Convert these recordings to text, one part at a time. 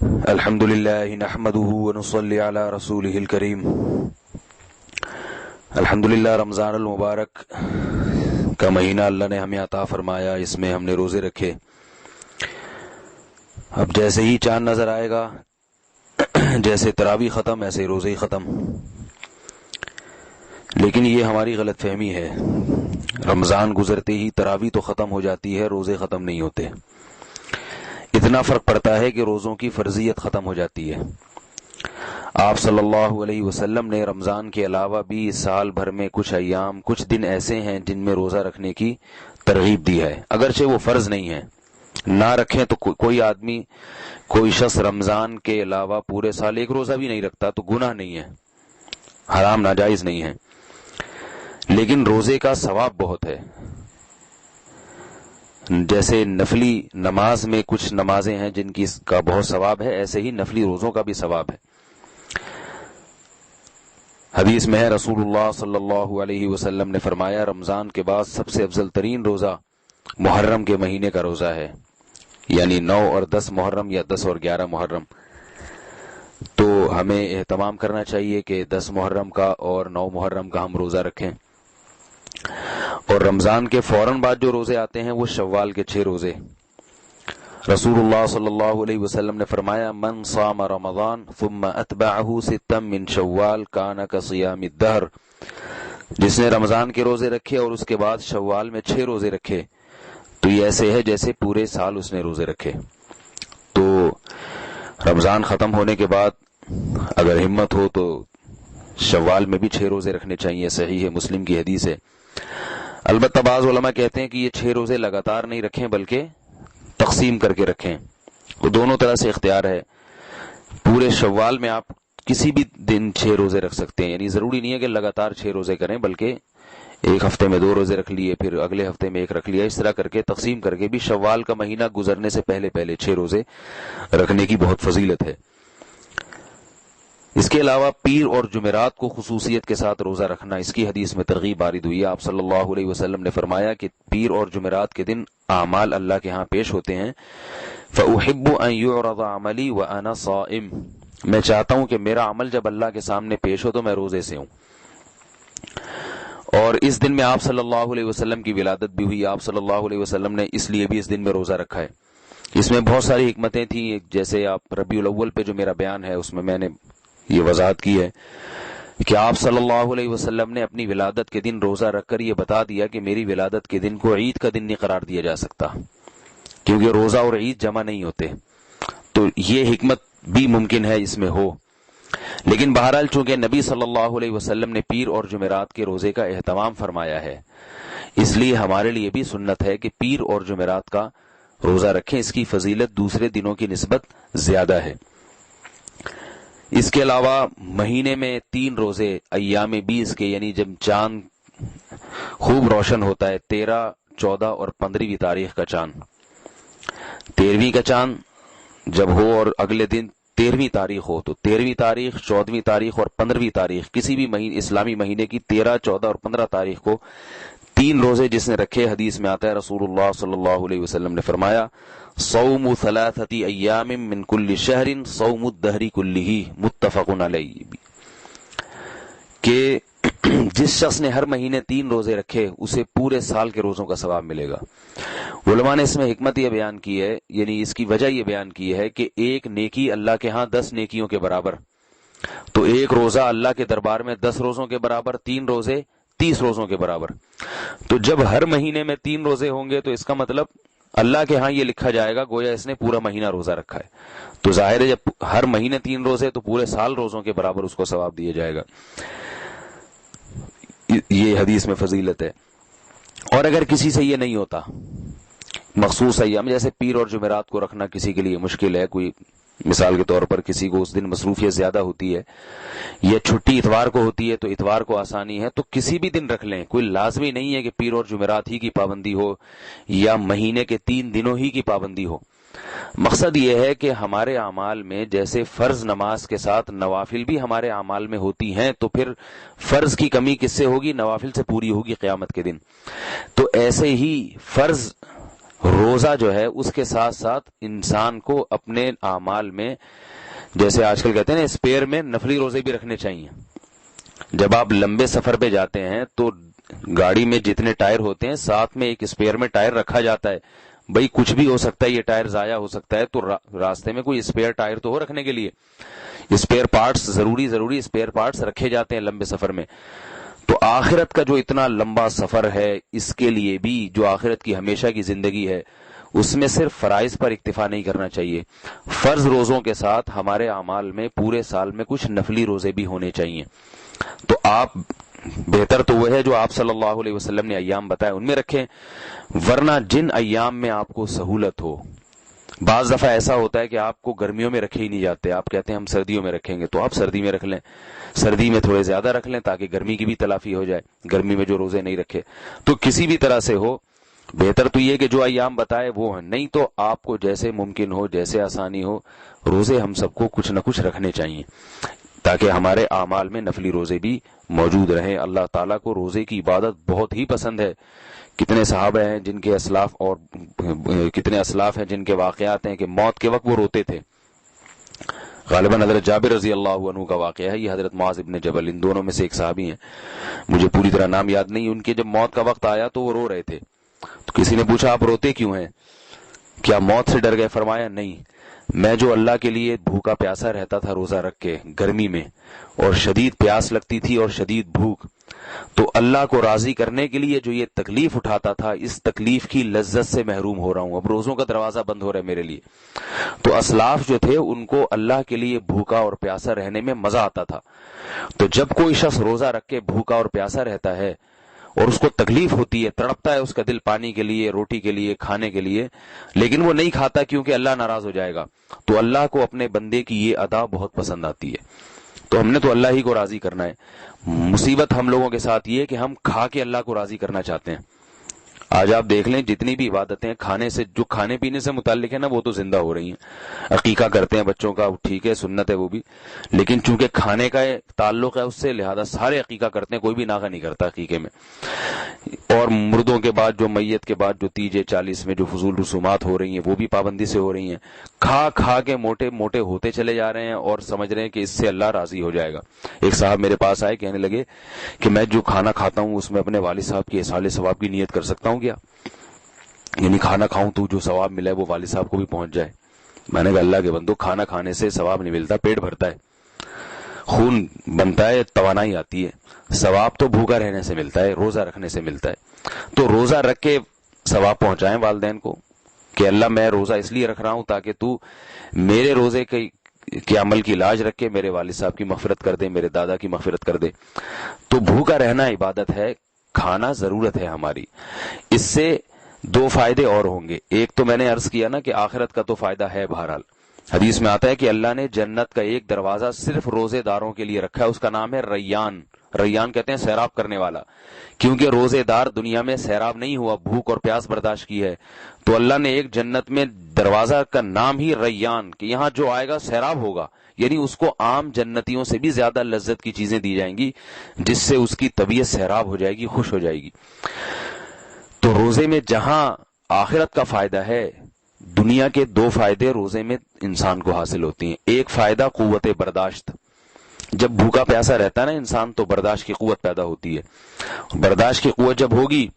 الحمد للہ نحمده ونصلی علی رسولہ الکریم۔ الحمد للہ رمضان المبارک کا مہینہ اللہ نے ہمیں عطا فرمایا، اس میں ہم نے روزے رکھے۔ اب جیسے ہی چاند نظر آئے گا، جیسے تراویح ختم ایسے روزے ہی ختم۔ لیکن یہ ہماری غلط فہمی ہے، رمضان گزرتے ہی تراویح تو ختم ہو جاتی ہے، روزے ختم نہیں ہوتے۔ اتنا فرق پڑتا ہے کہ روزوں کی فرضیت ختم ہو جاتی ہے۔ آپ صلی اللہ علیہ وسلم نے رمضان کے علاوہ بھی سال بھر میں کچھ ایام، کچھ دن ایسے ہیں جن میں روزہ رکھنے کی ترغیب دی ہے، اگرچہ وہ فرض نہیں ہے۔ نہ رکھیں تو کوئی شخص رمضان کے علاوہ پورے سال ایک روزہ بھی نہیں رکھتا تو گناہ نہیں ہے، حرام ناجائز نہیں ہے، لیکن روزے کا ثواب بہت ہے۔ جیسے نفلی نماز میں کچھ نمازیں ہیں جن کی کا بہت ثواب ہے، ایسے ہی نفلی روزوں کا بھی ثواب ہے۔ حدیث میں ہے، رسول اللہ صلی اللہ علیہ وسلم نے فرمایا، رمضان کے بعد سب سے افضل ترین روزہ محرم کے مہینے کا روزہ ہے، یعنی 9 اور 10 محرم یا 10 اور 11 محرم۔ تو ہمیں اہتمام کرنا چاہیے کہ 10 محرم کا اور 9 محرم کا ہم روزہ رکھیں۔ اور رمضان کے فوراً بعد جو روزے آتے ہیں وہ شوال کے 6 روزے۔ رسول اللہ صلی اللہ علیہ وسلم نے فرمایا، من صام رمضان ثم اتبعہ 6 من شوال کان کصیام الدہر، جس نے رمضان کے روزے رکھے اور اس کے بعد شوال میں 6 روزے رکھے تو یہ ایسے ہے جیسے پورے سال اس نے روزے رکھے۔ تو رمضان ختم ہونے کے بعد اگر ہمت ہو تو شوال میں بھی 6 روزے رکھنے چاہیے، صحیح ہے، مسلم کی حدیث ہے۔ البتہ بعض علماء کہتے ہیں کہ یہ 6 روزے لگاتار نہیں رکھیں بلکہ تقسیم کر کے رکھیں، تو دونوں طرح سے اختیار ہے۔ پورے شوال میں آپ کسی بھی دن 6 روزے رکھ سکتے ہیں، یعنی ضروری نہیں ہے کہ لگاتار 6 روزے کریں، بلکہ ایک ہفتے میں 2 روزے رکھ لیے، پھر اگلے ہفتے میں 1 رکھ لیا، اس طرح کر کے تقسیم کر کے بھی شوال کا مہینہ گزرنے سے پہلے 6 روزے رکھنے کی بہت فضیلت ہے۔ اس کے علاوہ پیر اور جمعرات کو خصوصیت کے ساتھ روزہ رکھنا، اس کی حدیث میں ترغیب وارد ہوئی ہے۔ آپ صلی اللہ علیہ وسلم نے فرمایا کہ پیر اور جمعرات کے دن اعمال اللہ کے ہاں پیش ہوتے ہیں، فَأُحِبُّ أَن يُعْرَضَ عَمَلِي وَأَنَا صَائِمٌ، میں چاہتا ہوں کہ میرا عمل جب اللہ کے سامنے پیش ہو تو میں روزے سے ہوں۔ اور اس دن میں آپ صلی اللہ علیہ وسلم کی ولادت بھی ہوئی، آپ صلی اللہ علیہ وسلم نے اس لیے بھی اس دن میں روزہ رکھا ہے۔ اس میں بہت ساری حکمتیں تھیں، جیسے آپ ربیع الاول پہ جو میرا بیان ہے اس میں نے یہ وضاحت کی ہے کہ آپ صلی اللہ علیہ وسلم نے اپنی ولادت کے دن روزہ رکھ کر یہ بتا دیا کہ میری ولادت کے دن کو عید کا دن نہیں قرار دیا جا سکتا، کیونکہ روزہ اور عید جمع نہیں ہوتے، تو یہ حکمت بھی ممکن ہے اس میں ہو۔ لیکن بہرحال چونکہ نبی صلی اللہ علیہ وسلم نے پیر اور جمعرات کے روزے کا اہتمام فرمایا ہے، اس لیے ہمارے لیے بھی سنت ہے کہ پیر اور جمعرات کا روزہ رکھیں، اس کی فضیلت دوسرے دنوں کی نسبت زیادہ ہے۔ اس کے علاوہ مہینے میں 3 روزے ایام 20 کے، یعنی جب چاند خوب روشن ہوتا ہے، 13، 14 اور 15ویں تاریخ کا چاند، 13ویں کا چاند جب ہو اور اگلے دن 13ویں تاریخ ہو تو 13ویں تاریخ، 14ویں تاریخ اور 15ویں تاریخ، کسی بھی اسلامی مہینے کی 13، 14 اور 15 تاریخ کو 3 روزے جس نے رکھے، حدیث میں آتا ہے رسول اللہ صلی اللہ علیہ وسلم نے فرمایا، صوم 3 ایام من کل شہر صوم الدہر کلہ، متفق علیہ، کہ جس شخص نے ہر مہینے 3 روزے رکھے اسے پورے سال کے روزوں کا ثواب ملے گا۔ علماء نے اس میں حکمت یہ بیان کی ہے، یعنی اس کی وجہ یہ بیان کی ہے کہ ایک نیکی اللہ کے ہاں 10 نیکیوں کے برابر، تو ایک روزہ اللہ کے دربار میں 10 روزوں کے برابر، 3 روزے 30 روزوں کے برابر۔ تو جب ہر مہینے میں 3 روزے ہوں گے تو اس کا مطلب اللہ کے ہاں یہ لکھا جائے گا گویا اس نے پورا مہینہ روزہ رکھا ہے، تو ظاہر ہے جب ہر مہینے 3 روزے تو پورے سال روزوں کے برابر اس کو ثواب دیا جائے گا۔ یہ حدیث میں فضیلت ہے۔ اور اگر کسی سے یہ نہیں ہوتا، مخصوص ایام جیسے پیر اور جمعرات کو رکھنا کسی کے لیے مشکل ہے، کوئی مثال کے طور پر کسی کو اس دن مصروفیت زیادہ ہوتی ہے یا چھٹی اتوار کو ہوتی ہے تو اتوار کو آسانی ہے، تو کسی بھی دن رکھ لیں، کوئی لازمی نہیں ہے کہ پیر اور جمعرات ہی کی پابندی ہو یا مہینے کے 3 دنوں ہی کی پابندی ہو۔ مقصد یہ ہے کہ ہمارے اعمال میں جیسے فرض نماز کے ساتھ نوافل بھی ہمارے اعمال میں ہوتی ہیں، تو پھر فرض کی کمی کس سے ہوگی؟ نوافل سے پوری ہوگی قیامت کے دن۔ تو ایسے ہی فرض روزہ جو ہے اس کے ساتھ ساتھ انسان کو اپنے اعمال میں، جیسے آج کل کہتے ہیں نا، اسپیئر میں نفلی روزے بھی رکھنے چاہیے. جب آپ لمبے سفر پہ جاتے ہیں تو گاڑی میں جتنے ٹائر ہوتے ہیں ساتھ میں ایک اسپیئر میں ٹائر رکھا جاتا ہے. بھئی کچھ بھی ہو سکتا ہے، یہ ٹائر ضائع ہو سکتا ہے، تو راستے میں کوئی اسپیئر ٹائر تو ہو رکھنے کے لیے. اسپیئر پارٹس ضروری اسپیئر پارٹس رکھے جاتے ہیں لمبے سفر میں. تو آخرت کا جو اتنا لمبا سفر ہے، اس کے لیے بھی جو آخرت کی ہمیشہ کی زندگی ہے، اس میں صرف فرائض پر اکتفا نہیں کرنا چاہیے. فرض روزوں کے ساتھ ہمارے اعمال میں پورے سال میں کچھ نفلی روزے بھی ہونے چاہیے. تو آپ بہتر تو وہ ہے جو آپ صلی اللہ علیہ وسلم نے ایام بتائے ان میں رکھیں، ورنہ جن ایام میں آپ کو سہولت ہو. بعض دفعہ ایسا ہوتا ہے کہ آپ کو گرمیوں میں رکھے ہی نہیں جاتے، آپ کہتے ہیں ہم سردیوں میں رکھیں گے، تو آپ سردی میں رکھ لیں، سردی میں تھوڑے زیادہ رکھ لیں تاکہ گرمی کی بھی تلافی ہو جائے، گرمی میں جو روزے نہیں رکھے. تو کسی بھی طرح سے ہو، بہتر تو یہ کہ جو ایام بتائے وہ ہیں، نہیں تو آپ کو جیسے ممکن ہو، جیسے آسانی ہو، روزے ہم سب کو کچھ نہ کچھ رکھنے چاہیے تاکہ ہمارے اعمال میں نفلی روزے بھی موجود رہیں. اللہ تعالیٰ کو روزے کی عبادت بہت ہی پسند ہے. کتنے صحابہ ہیں جن کے اسلاف اور کتنے اسلاف ہیں جن کے واقعات ہیں کہ موت کے وقت وہ روتے تھے. غالباً حضرت جابر رضی اللہ عنہ کا واقعہ ہے، یہ حضرت معاذ ابن جبل، ان دونوں میں سے ایک صحابی ہیں، مجھے پوری طرح نام یاد نہیں. ان کے جب موت کا وقت آیا تو وہ رو رہے تھے. تو کسی نے پوچھا آپ روتے کیوں ہیں، کیا موت سے ڈر گئے؟ فرمایا نہیں، میں جو اللہ کے لیے بھوکا پیاسا رہتا تھا روزہ رکھ کے گرمی میں، اور شدید پیاس لگتی تھی اور شدید بھوک، تو اللہ کو راضی کرنے کے لیے جو یہ تکلیف اٹھاتا تھا، اس تکلیف کی لذت سے محروم ہو رہا ہوں، اب روزوں کا دروازہ بند ہو رہا ہے میرے لیے. تو اسلاف جو تھے ان کو اللہ کے لیے بھوکا اور پیاسا رہنے میں مزہ آتا تھا. تو جب کوئی شخص روزہ رکھ کے بھوکا اور پیاسا رہتا ہے اور اس کو تکلیف ہوتی ہے، تڑپتا ہے اس کا دل پانی کے لیے، روٹی کے لیے، کھانے کے لیے، لیکن وہ نہیں کھاتا کیونکہ اللہ ناراض ہو جائے گا، تو اللہ کو اپنے بندے کی یہ ادا بہت پسند آتی ہے. تو ہم نے تو اللہ ہی کو راضی کرنا ہے. مصیبت ہم لوگوں کے ساتھ یہ ہے کہ ہم کھا کے اللہ کو راضی کرنا چاہتے ہیں. آج آپ دیکھ لیں جتنی بھی عبادتیں کھانے سے، جو کھانے پینے سے متعلق ہے نا، وہ تو زندہ ہو رہی ہیں. عقیقہ کرتے ہیں بچوں کا، ٹھیک ہے، سنت ہے وہ بھی، لیکن چونکہ کھانے کا تعلق ہے اس سے، لہذا سارے عقیقہ کرتے ہیں، کوئی بھی ناغہ نہیں کرتا عقیقے میں. اور مردوں کے بعد جو میت کے بعد جو تیجے 40 میں جو فضول رسومات ہو رہی ہیں وہ بھی پابندی سے ہو رہی ہیں. کھا کھا کے موٹے موٹے ہوتے چلے جا رہے ہیں اور سمجھ رہے ہیں کہ اس سے اللہ راضی ہو جائے گا. ایک صاحب میرے پاس آئے، کہنے لگے کہ میں جو کھانا کھاتا ہوں اس میں اپنے والد صاحب کی اصال ثواب کی نیت کر سکتا ہوں کیا؟ یعنی کھانا کھاؤں تو جو ثواب ملا ہے وہ والد صاحب کو بھی پہنچ جائے. میں نے کہا اللہ کے بندو، کھانا کھانے سے ثواب نہیں ملتا، پیٹ بھرتا ہے، خون بنتا ہے، توانائی آتی ہے. ثواب تو بھوکا رہنے سے ملتا ہے، روزہ رکھنے سے ملتا ہے. تو روزہ رکھ کے ثواب پہنچائیں والدین کو کہ اللہ میں روزہ اس لیے رکھ رہا ہوں تاکہ تو میرے روزے کے عمل کی لاج رکھ کے میرے والد صاحب کی مغفرت کر دے، میرے دادا کی مغفرت کر دے. تو بھوکا رہنا عبادت ہے، کھانا ضرورت ہے ہماری. اس سے دو فائدے اور ہوں گے. ایک تو میں نے عرض کیا نا کہ آخرت کا تو فائدہ ہے. بہرحال حدیث میں آتا ہے کہ اللہ نے جنت کا ایک دروازہ صرف روزے داروں کے لیے رکھا ہے، اس کا نام ہے ریان. ریان کہتے ہیں سیراب کرنے والا، کیونکہ روزے دار دنیا میں سیراب نہیں ہوا، بھوک اور پیاس برداشت کی ہے، تو اللہ نے ایک جنت میں دروازہ کا نام ہی ریان، کہ یہاں جو آئے گا سیراب ہوگا، یعنی اس کو عام جنتیوں سے بھی زیادہ لذت کی چیزیں دی جائیں گی جس سے اس کی طبیعت سیراب ہو جائے گی، خوش ہو جائے گی. تو روزے میں جہاں آخرت کا فائدہ ہے، دنیا کے دو فائدے روزے میں انسان کو حاصل ہوتی ہیں. ایک فائدہ قوت برداشت، جب بھوکا پیاسا رہتا ہے نا انسان تو برداشت کی قوت پیدا ہوتی ہے. برداشت کی قوت جب ہوگی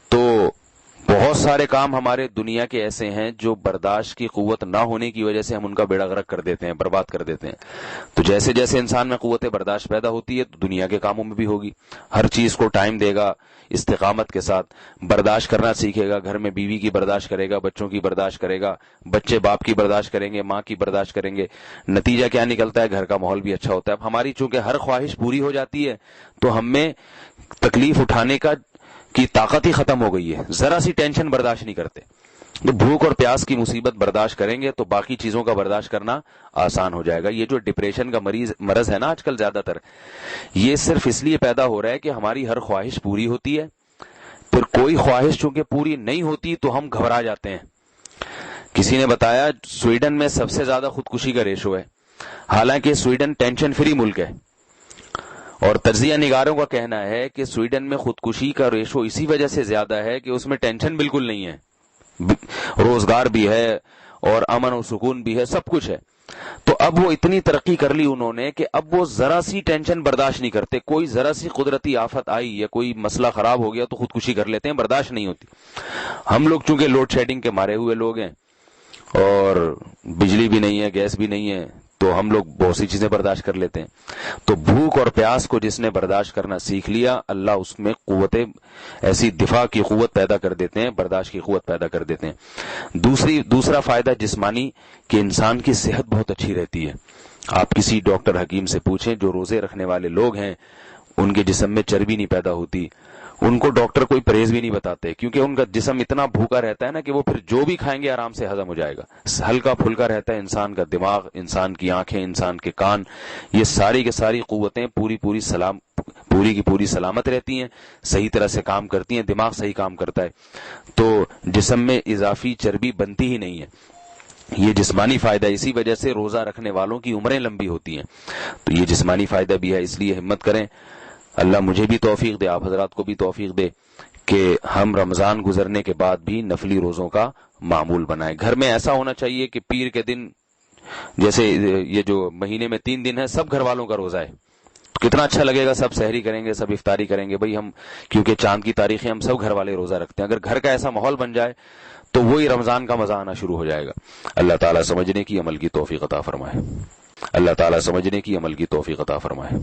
تو بہت سارے کام ہمارے دنیا کے ایسے ہیں جو برداشت کی قوت نہ ہونے کی وجہ سے ہم ان کا بیڑا غرق کر دیتے ہیں، برباد کر دیتے ہیں. تو جیسے جیسے انسان میں قوت برداشت پیدا ہوتی ہے تو دنیا کے کاموں میں بھی ہوگی. ہر چیز کو ٹائم دے گا، استقامت کے ساتھ برداشت کرنا سیکھے گا. گھر میں بیوی کی برداشت کرے گا، بچوں کی برداشت کرے گا، بچے باپ کی برداشت کریں گے، ماں کی برداشت کریں گے. نتیجہ کیا نکلتا ہے؟ گھر کا ماحول بھی اچھا ہوتا ہے. اب ہماری چونکہ ہر خواہش پوری ہو جاتی ہے تو ہم میں تکلیف اٹھانے کی طاقت ہی ختم ہو گئی ہے، ذرا سی ٹینشن برداشت نہیں کرتے. تو بھوک اور پیاس کی مصیبت برداشت کریں گے تو باقی چیزوں کا برداشت کرنا آسان ہو جائے گا. یہ جو ڈپریشن کا مرض ہے نا آج کل زیادہ تر، یہ صرف اس لیے پیدا ہو رہا ہے کہ ہماری ہر خواہش پوری ہوتی ہے، پھر کوئی خواہش چونکہ پوری نہیں ہوتی تو ہم گھبرا جاتے ہیں. کسی نے بتایا سویڈن میں سب سے زیادہ خودکشی کا ریشو ہے، حالانکہ سویڈن ٹینشن فری ملک ہے، اور تجزیہ نگاروں کا کہنا ہے کہ سویڈن میں خودکشی کا ریشو اسی وجہ سے زیادہ ہے کہ اس میں ٹینشن بالکل نہیں ہے. روزگار بھی ہے اور امن و سکون بھی ہے، سب کچھ ہے۔ تو اب وہ اتنی ترقی کر لی انہوں نے کہ اب وہ ذرا سی ٹینشن برداشت نہیں کرتے، کوئی ذرا سی قدرتی آفت آئی یا کوئی مسئلہ خراب ہو گیا تو خودکشی کر لیتے ہیں، برداشت نہیں ہوتی۔ ہم لوگ چونکہ لوڈ شیڈنگ کے مارے ہوئے لوگ ہیں اور بجلی بھی نہیں ہے، گیس بھی نہیں ہے، تو ہم لوگ بہت سی چیزیں برداشت کر لیتے ہیں۔ تو بھوک اور پیاس کو جس نے برداشت کرنا سیکھ لیا، اللہ اس میں قوتیں، ایسی دفاع کی قوت پیدا کر دیتے ہیں، برداشت کی قوت پیدا کر دیتے ہیں۔ دوسرا فائدہ جسمانی کہ انسان کی صحت بہت اچھی رہتی ہے۔ آپ کسی ڈاکٹر حکیم سے پوچھیں، جو روزے رکھنے والے لوگ ہیں ان کے جسم میں چربی نہیں پیدا ہوتی، ان کو ڈاکٹر کوئی پرہیز بھی نہیں بتاتے، کیونکہ ان کا جسم اتنا بھوکا رہتا ہے نا کہ وہ پھر جو بھی کھائیں گے آرام سے ہضم ہو جائے گا۔ ہلکا پھلکا رہتا ہے انسان کا دماغ، انسان کی آنکھیں، انسان کے کان، یہ ساری کی ساری قوتیں پوری کی پوری سلامت رہتی ہیں، صحیح طرح سے کام کرتی ہیں، دماغ صحیح کام کرتا ہے، تو جسم میں اضافی چربی بنتی ہی نہیں ہے۔ یہ جسمانی فائدہ، اسی وجہ سے روزہ رکھنے والوں کی عمریں لمبی ہوتی ہیں، تو یہ جسمانی فائدہ بھی ہے۔ اس لیے ہمت کریں، اللہ مجھے بھی توفیق دے، آپ حضرات کو بھی توفیق دے کہ ہم رمضان گزرنے کے بعد بھی نفلی روزوں کا معمول بنائیں۔ گھر میں ایسا ہونا چاہیے کہ پیر کے دن، جیسے یہ جو مہینے میں 3 دن ہے، سب گھر والوں کا روزہ ہے، کتنا اچھا لگے گا، سب سحری کریں گے، سب افطاری کریں گے۔ بھئی ہم کیونکہ چاند کی تاریخیں ہم سب گھر والے روزہ رکھتے ہیں، اگر گھر کا ایسا ماحول بن جائے تو وہی رمضان کا مزہ آنا شروع ہو جائے گا۔ اللہ تعالیٰ سمجھنے کی عمل کی توفیق عطا فرمائے، اللہ تعالیٰ سمجھنے کی عمل کی توفیق عطا فرمائے۔